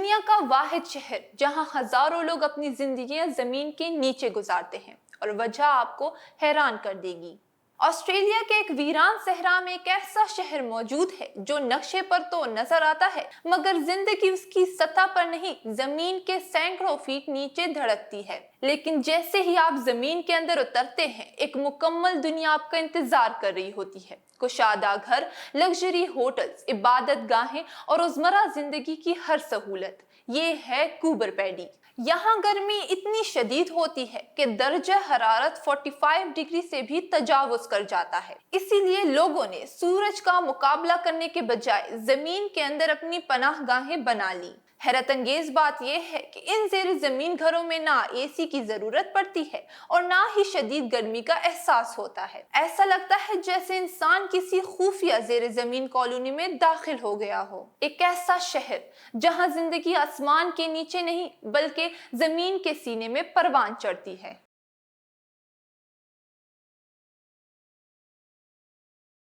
دنیا کا واحد شہر جہاں ہزاروں لوگ اپنی زندگیاں زمین کے نیچے گزارتے ہیں، اور وجہ آپ کو حیران کر دے گی۔ آسٹریلیا کے ایک ویران صحرا میں ایک ایسا شہر موجود ہے جو نقشے پر تو نظر آتا ہے، مگر زندگی اس کی سطح پر نہیں، زمین کے سینکڑوں فیٹ نیچے دھڑکتی ہے۔ لیکن جیسے ہی آپ زمین کے اندر اترتے ہیں، ایک مکمل دنیا آپ کا انتظار کر رہی ہوتی ہے۔ کشادہ گھر، لگژری ہوٹلز، عبادت گاہیں اور روزمرہ زندگی کی ہر سہولت۔ یہ ہے کوبر پیڈی۔ یہاں گرمی اتنی شدید ہوتی ہے کہ درجہ حرارت 45 ڈگری سے بھی تجاوز کر جاتا ہے۔ اسی لیے لوگوں نے سورج کا مقابلہ کرنے کے بجائے زمین کے اندر اپنی پناہ گاہیں بنا لی۔ حیرت انگیز بات یہ ہے کہ ان زیر زمین گھروں میں نہ اے سی کی ضرورت پڑتی ہے اور نہ ہی شدید گرمی کا احساس ہوتا ہے۔ ایسا لگتا ہے جیسے انسان کسی خفیہ زیر زمین کالونی میں داخل ہو گیا ہو۔ ایک ایسا شہر جہاں زندگی آسمان کے نیچے نہیں بلکہ زمین کے سینے میں پروان چڑھتی ہے۔